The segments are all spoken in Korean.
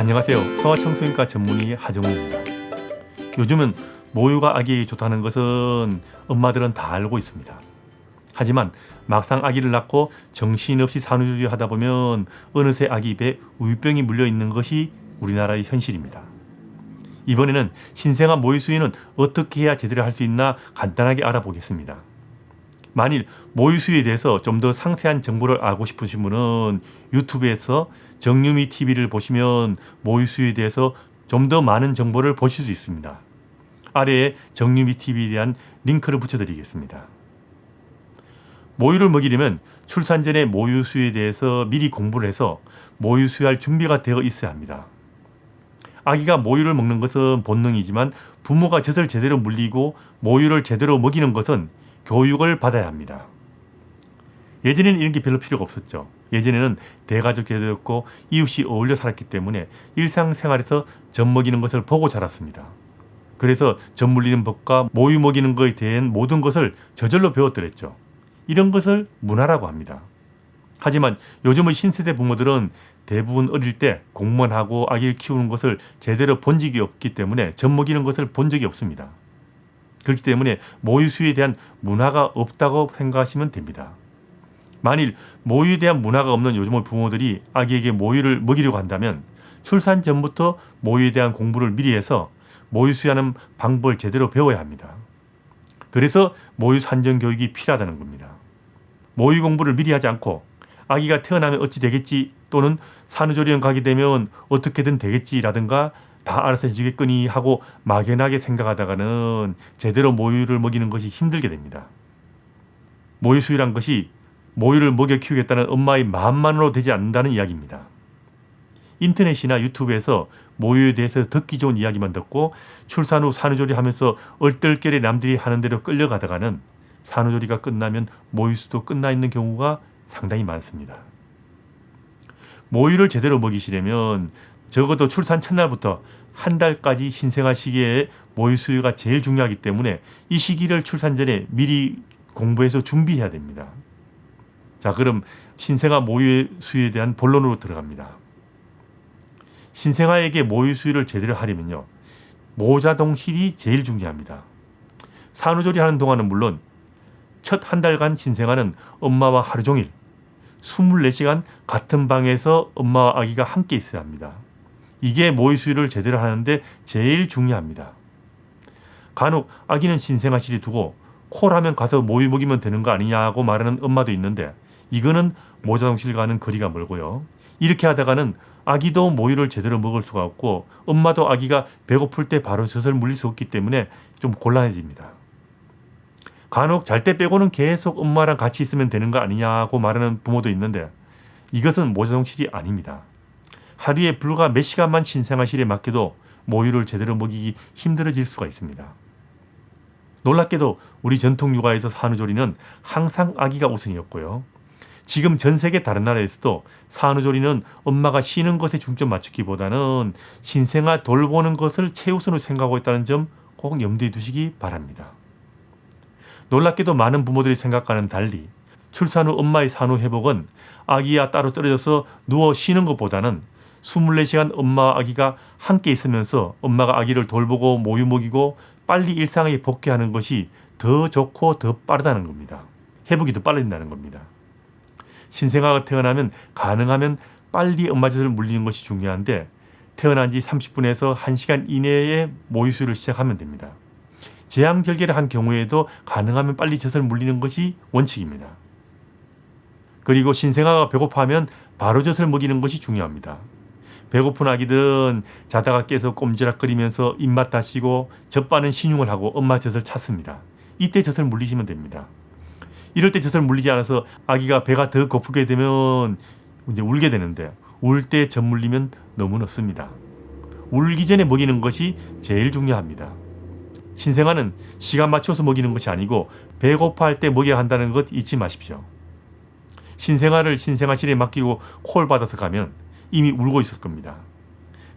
안녕하세요. 소아청소년과 전문의 하정우입니다. 요즘은 모유가 아기에게 좋다는 것은 엄마들은 다 알고 있습니다. 하지만 막상 아기를 낳고 정신없이 산후조리 하다 보면 어느새 아기 입에 우유병이 물려 있는 것이 우리나라의 현실입니다. 이번에는 신생아 모유 수유는 어떻게 해야 제대로 할 수 있나 간단하게 알아보겠습니다. 만일 모유 수유에 대해서 좀 더 상세한 정보를 알고 싶으신 분은 유튜브에서 정유미 TV를 보시면 모유 수유에 대해서 좀 더 많은 정보를 보실 수 있습니다. 아래에 정유미 TV에 대한 링크를 붙여드리겠습니다. 모유를 먹이려면 출산 전에 모유 수유에 대해서 미리 공부를 해서 모유 수유할 준비가 되어 있어야 합니다. 아기가 모유를 먹는 것은 본능이지만 부모가 젖을 제대로 물리고 모유를 제대로 먹이는 것은 교육을 받아야 합니다. 예전에는 이런 게 별로 필요가 없었죠. 예전에는 대가족 제도였고 이웃이 어울려 살았기 때문에 일상생활에서 젖 먹이는 것을 보고 자랐습니다. 그래서 젖 물리는 법과 모유 먹이는 것에 대한 모든 것을 저절로 배웠더랬죠. 이런 것을 문화라고 합니다. 하지만 요즘의 신세대 부모들은 대부분 어릴 때 공무원 하고 아기를 키우는 것을 제대로 본 적이 없기 때문에 젖 먹이는 것을 본 적이 없습니다. 그렇기 때문에 모유 수유에 대한 문화가 없다고 생각하시면 됩니다. 만일 모유에 대한 문화가 없는 요즘의 부모들이 아기에게 모유를 먹이려고 한다면 출산 전부터 모유에 대한 공부를 미리 해서 모유 수유하는 방법을 제대로 배워야 합니다. 그래서 모유 산정 교육이 필요하다는 겁니다. 모유 공부를 미리 하지 않고 아기가 태어나면 어찌 되겠지 또는 산후조리원 가게 되면 어떻게든 되겠지라든가 다 알아서 해주겠거니 하고 막연하게 생각하다가는 제대로 모유를 먹이는 것이 힘들게 됩니다. 모유 수유란 것이 모유를 먹여 키우겠다는 엄마의 마음만으로 되지 않는다는 이야기입니다. 인터넷이나 유튜브에서 모유에 대해서 듣기 좋은 이야기만 듣고 출산 후 산후조리 하면서 얼떨결에 남들이 하는 대로 끌려가다가는 산후조리가 끝나면 모유수도 끝나 있는 경우가 상당히 많습니다. 모유를 제대로 먹이시려면 적어도 출산 첫날부터 한 달까지 신생아 시기에 모유 수유가 제일 중요하기 때문에 이 시기를 출산 전에 미리 공부해서 준비해야 됩니다. 자, 그럼 신생아 모유 수유에 대한 본론으로 들어갑니다. 신생아에게 모유 수유를 제대로 하려면요, 모자동실이 제일 중요합니다. 산후조리 하는 동안은 물론 첫 한 달간 신생아는 엄마와 하루 종일 24시간 같은 방에서 엄마와 아기가 함께 있어야 합니다. 이게 모유 수유를 제대로 하는데 제일 중요합니다. 간혹 아기는 신생아실에 두고 콜하면 가서 모유 먹이면 되는 거 아니냐고 말하는 엄마도 있는데 이거는 모자동실과는 거리가 멀고요. 이렇게 하다가는 아기도 모유를 제대로 먹을 수가 없고 엄마도 아기가 배고플 때 바로 젖을 물릴 수 없기 때문에 좀 곤란해집니다. 간혹 잘 때 빼고는 계속 엄마랑 같이 있으면 되는 거 아니냐고 말하는 부모도 있는데 이것은 모자동실이 아닙니다. 하루에 불과 몇 시간만 신생아실에 맡겨도 모유를 제대로 먹이기 힘들어질 수가 있습니다. 놀랍게도 우리 전통 육아에서 산후조리는 항상 아기가 우선이었고요. 지금 전 세계 다른 나라에서도 산후조리는 엄마가 쉬는 것에 중점 맞추기보다는 신생아 돌보는 것을 최우선으로 생각하고 있다는 점 꼭 염두에 두시기 바랍니다. 놀랍게도 많은 부모들이 생각과는 달리 출산 후 엄마의 산후 회복은 아기와 따로 떨어져서 누워 쉬는 것보다는 24시간 엄마와 아기가 함께 있으면서 엄마가 아기를 돌보고 모유 먹이고 빨리 일상에 복귀하는 것이 더 좋고 더 빠르다는 겁니다. 회복이 더 빨라진다는 겁니다. 신생아가 태어나면 가능하면 빨리 엄마 젖을 물리는 것이 중요한데 태어난 지 30분에서 1시간 이내에 모유 수유를 시작하면 됩니다. 제왕절개를 한 경우에도 가능하면 빨리 젖을 물리는 것이 원칙입니다. 그리고 신생아가 배고파하면 바로 젖을 먹이는 것이 중요합니다. 배고픈 아기들은 자다가 깨서 꼼지락거리면서 입맛 다시고 젖 빠는 신용을 하고 엄마 젖을 찾습니다. 이때 젖을 물리시면 됩니다. 이럴 때 젖을 물리지 않아서 아기가 배가 더 고프게 되면 이제 울게 되는데 울 때 젖 물리면 너무 늦습니다. 울기 전에 먹이는 것이 제일 중요합니다. 신생아는 시간 맞춰서 먹이는 것이 아니고 배고파할 때 먹여야 한다는 것 잊지 마십시오. 신생아를 신생아실에 맡기고 콜 받아서 가면 이미 울고 있을 겁니다.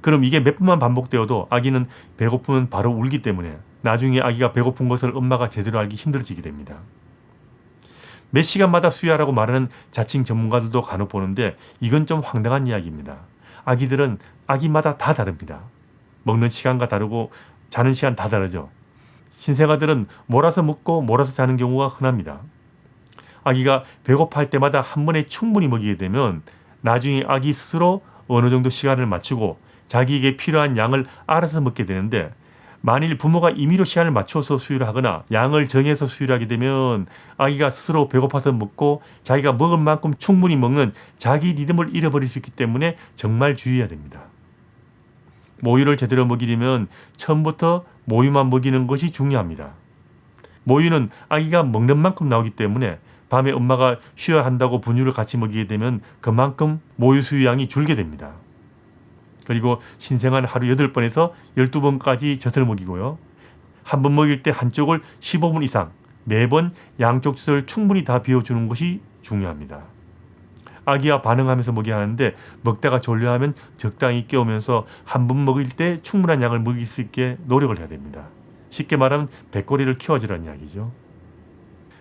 그럼 이게 몇 번만 반복되어도 아기는 배고프면 바로 울기 때문에 나중에 아기가 배고픈 것을 엄마가 제대로 알기 힘들어지게 됩니다. 몇 시간마다 수유하라고 말하는 자칭 전문가들도 간혹 보는데 이건 좀 황당한 이야기입니다. 아기들은 아기마다 다 다릅니다. 먹는 시간과 다르고 자는 시간 다 다르죠. 신생아들은 몰아서 먹고 몰아서 자는 경우가 흔합니다. 아기가 배고파할 때마다 한 번에 충분히 먹이게 되면 나중에 아기 스스로 어느 정도 시간을 맞추고 자기에게 필요한 양을 알아서 먹게 되는데, 만일 부모가 임의로 시간을 맞춰서 수유를 하거나 양을 정해서 수유를 하게 되면 아기가 스스로 배고파서 먹고 자기가 먹을 만큼 충분히 먹는 자기 리듬을 잃어버릴 수 있기 때문에 정말 주의해야 됩니다. 모유를 제대로 먹이려면 처음부터 모유만 먹이는 것이 중요합니다. 모유는 아기가 먹는 만큼 나오기 때문에 밤에 엄마가 쉬어야 한다고 분유를 같이 먹이게 되면 그만큼 모유 수유량이 줄게 됩니다. 그리고 신생아는 하루 8번에서 12번까지 젖을 먹이고요. 한 번 먹일 때 한쪽을 15분 이상 매번 양쪽 젖을 충분히 다 비워주는 것이 중요합니다. 아기와 반응하면서 먹여야 하는데 먹다가 졸려하면 적당히 깨우면서 한 번 먹일 때 충분한 양을 먹일 수 있게 노력을 해야 됩니다. 쉽게 말하면 배꼽리를 키워주라는 이야기죠.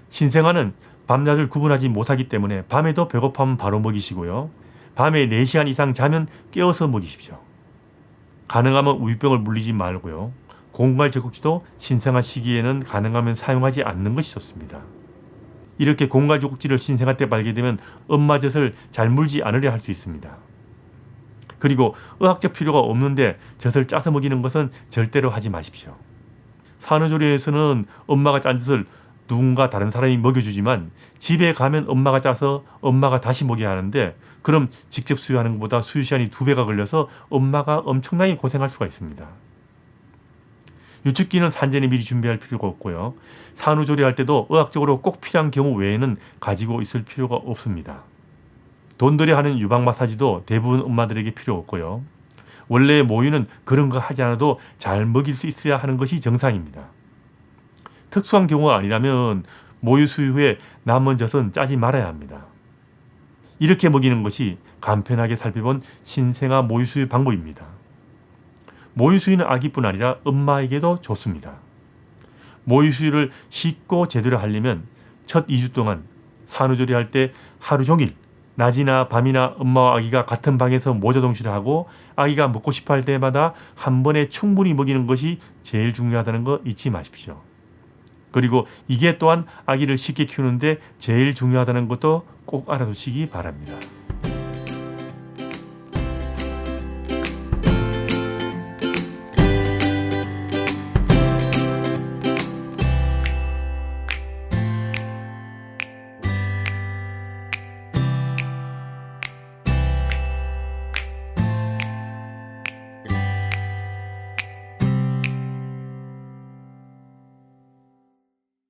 신생아는 밤낮을 구분하지 못하기 때문에 밤에도 배고파면 바로 먹이시고요. 밤에 4시간 이상 자면 깨워서 먹이십시오. 가능하면 우유병을 물리지 말고요. 공갈 젖꼭지도 신생아 시기에는 가능하면 사용하지 않는 것이 좋습니다. 이렇게 공갈 젖꼭지를 신생아 때 말게 되면 엄마 젖을 잘 물지 않으려 할 수 있습니다. 그리고 의학적 필요가 없는데 젖을 짜서 먹이는 것은 절대로 하지 마십시오. 산후조리에서는 엄마가 짠 젖을 누군가 다른 사람이 먹여주지만 집에 가면 엄마가 짜서 엄마가 다시 먹여야 하는데, 그럼 직접 수유하는 것보다 수유 시간이 2배가 걸려서 엄마가 엄청나게 고생할 수가 있습니다. 유축기는 산전에 미리 준비할 필요가 없고요. 산후조리할 때도 의학적으로 꼭 필요한 경우 외에는 가지고 있을 필요가 없습니다. 돈 들여 하는 유방 마사지도 대부분 엄마들에게 필요 없고요. 원래 모유는 그런 거 하지 않아도 잘 먹일 수 있어야 하는 것이 정상입니다. 특수한 경우가 아니라면 모유 수유 후에 남은 젖은 짜지 말아야 합니다. 이렇게 먹이는 것이 간편하게 살펴본 신생아 모유 수유 방법입니다. 모유 수유는 아기뿐 아니라 엄마에게도 좋습니다. 모유 수유를 쉽고 제대로 하려면 첫 2주 동안 산후조리 할 때 하루 종일 낮이나 밤이나 엄마와 아기가 같은 방에서 모자동실을 하고 아기가 먹고 싶어 할 때마다 한 번에 충분히 먹이는 것이 제일 중요하다는 거 잊지 마십시오. 그리고 이게 또한 아기를 쉽게 키우는데 제일 중요하다는 것도 꼭 알아두시기 바랍니다.